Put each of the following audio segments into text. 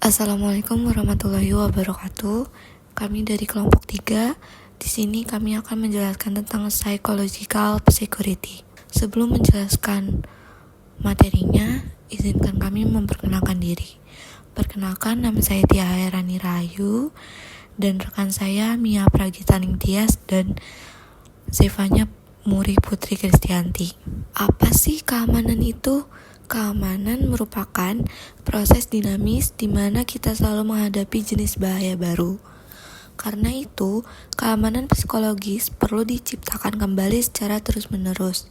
Assalamualaikum warahmatullahi wabarakatuh. Kami dari kelompok 3. Di sini kami akan menjelaskan tentang psychological security. Sebelum menjelaskan materinya, izinkan kami memperkenalkan diri. Perkenalkan, nama saya Tia Hairani Rahayu dan rekan saya Mia Pragitaning Tias dan Zevanya Muri Putri Kristianti. Apa sih keamanan itu? Keamanan merupakan proses dinamis di mana kita selalu menghadapi jenis bahaya baru. Karena itu, keamanan psikologis perlu diciptakan kembali secara terus-menerus.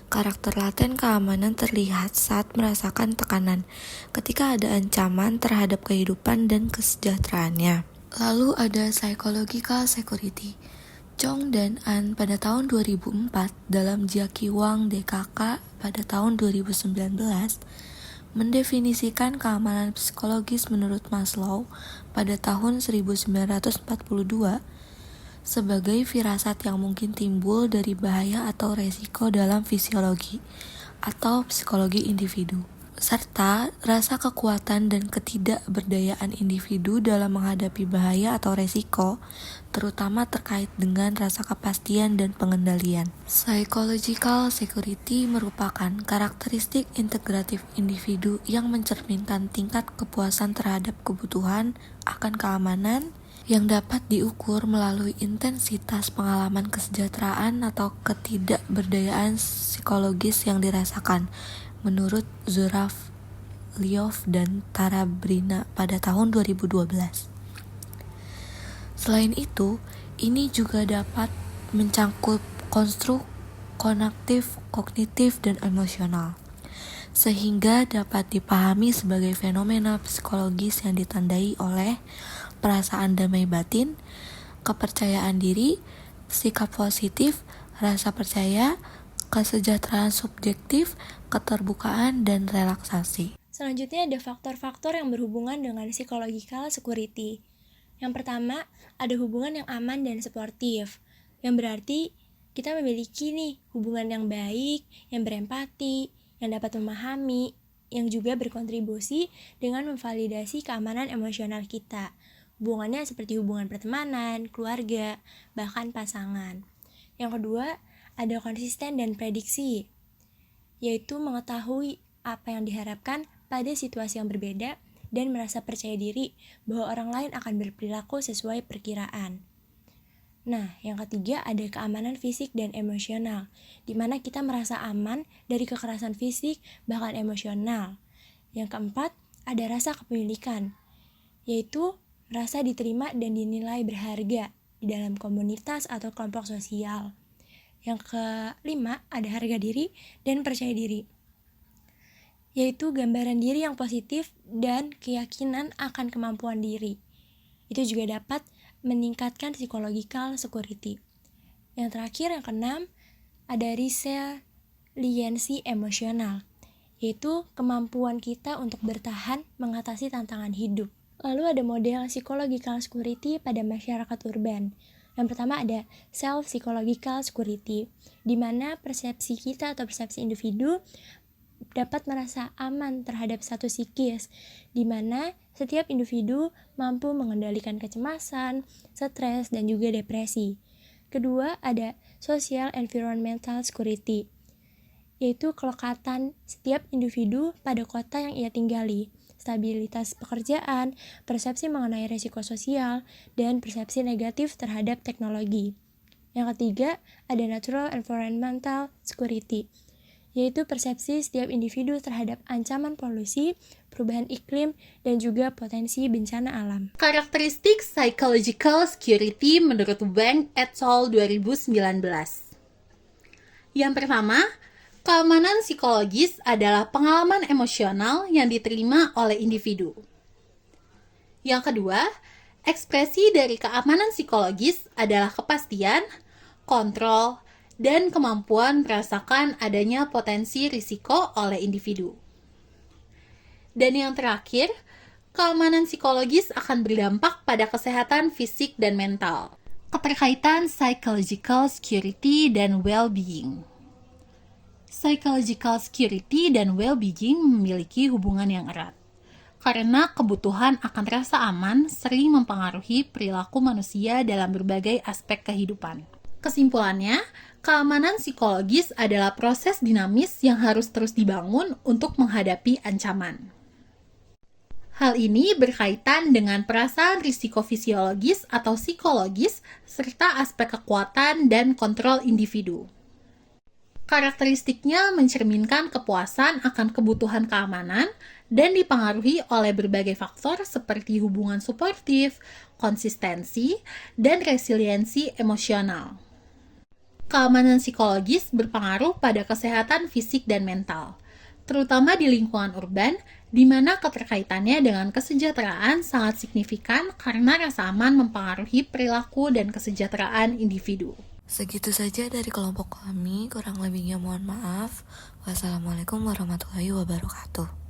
Karakter laten keamanan terlihat saat merasakan tekanan ketika ada ancaman terhadap kehidupan dan kesejahteraannya. Lalu ada psychological security. Chong dan An pada tahun 2004 dalam Jia-Qi Wang DKK pada tahun 2019 mendefinisikan keamanan psikologis menurut Maslow pada tahun 1942 sebagai firasat yang mungkin timbul dari bahaya atau resiko dalam fisiologi atau psikologi individu, serta rasa kekuatan dan ketidakberdayaan individu dalam menghadapi bahaya atau resiko, terutama terkait dengan rasa kepastian dan pengendalian. Psychological security merupakan karakteristik integratif individu yang mencerminkan tingkat kepuasan terhadap kebutuhan akan keamanan yang dapat diukur melalui intensitas pengalaman kesejahteraan atau ketidakberdayaan psikologis yang dirasakan, menurut Zuravlyov dan Tarabrina pada tahun 2012. Selain itu, ini juga dapat mencangkup konstruk, kognitif, dan emosional, sehingga dapat dipahami sebagai fenomena psikologis yang ditandai oleh perasaan damai batin, kepercayaan diri, sikap positif, rasa percaya, kesejahteraan subjektif, keterbukaan, dan relaksasi. Selanjutnya ada faktor-faktor yang berhubungan dengan psychological security. Yang pertama, ada hubungan yang aman dan suportif, yang berarti kita memiliki hubungan yang baik, yang berempati, yang dapat memahami, yang juga berkontribusi dengan memvalidasi keamanan emosional kita. Hubungannya seperti hubungan pertemanan, keluarga, bahkan pasangan. Yang kedua, ada konsisten dan prediksi, yaitu mengetahui apa yang diharapkan pada situasi yang berbeda dan merasa percaya diri bahwa orang lain akan berperilaku sesuai perkiraan. Nah, yang ketiga ada keamanan fisik dan emosional, di mana kita merasa aman dari kekerasan fisik bahkan emosional. Yang keempat ada rasa kepemilikan, yaitu merasa diterima dan dinilai berharga di dalam komunitas atau kelompok sosial. Yang kelima ada harga diri dan percaya diri, yaitu gambaran diri yang positif dan keyakinan akan kemampuan diri. Itu juga dapat meningkatkan psychological security. Yang terakhir, yang keenam, ada resiliensi emosional, yaitu kemampuan kita untuk bertahan mengatasi tantangan hidup. Lalu ada model psychological security pada masyarakat urban. Yang pertama ada self-psychological security, di mana persepsi kita atau persepsi individu dapat merasa aman terhadap status psikis, di mana setiap individu mampu mengendalikan kecemasan, stres, dan juga depresi. Kedua, ada social environmental security, yaitu kelekatan setiap individu pada kota yang ia tinggali, stabilitas pekerjaan, persepsi mengenai risiko sosial, dan persepsi negatif terhadap teknologi. Yang ketiga, ada natural environmental security, yaitu persepsi setiap individu terhadap ancaman polusi, perubahan iklim, dan juga potensi bencana alam. Karakteristik psychological security menurut Wang et al. 2019. Yang pertama, keamanan psikologis adalah pengalaman emosional yang diterima oleh individu. Yang kedua, ekspresi dari keamanan psikologis adalah kepastian, kontrol, dan kemampuan merasakan adanya potensi risiko oleh individu. Dan yang terakhir, keamanan psikologis akan berdampak pada kesehatan fisik dan mental. Keterkaitan psychological security dan well-being. Psychological security dan well-being memiliki hubungan yang erat. karena kebutuhan akan rasa aman sering mempengaruhi perilaku manusia dalam berbagai aspek kehidupan. Kesimpulannya, keamanan psikologis adalah proses dinamis yang harus terus dibangun untuk menghadapi ancaman. Hal ini berkaitan dengan perasaan risiko fisiologis atau psikologis, serta aspek kekuatan dan kontrol individu. Karakteristiknya mencerminkan kepuasan akan kebutuhan keamanan dan dipengaruhi oleh berbagai faktor seperti hubungan suportif, konsistensi, dan resiliensi emosional. Keamanan psikologis berpengaruh pada kesehatan fisik dan mental, terutama di lingkungan urban, di mana keterkaitannya dengan kesejahteraan sangat signifikan karena rasa aman mempengaruhi perilaku dan kesejahteraan individu. Segitu saja dari kelompok kami, kurang lebihnya mohon maaf. Wassalamualaikum warahmatullahi wabarakatuh.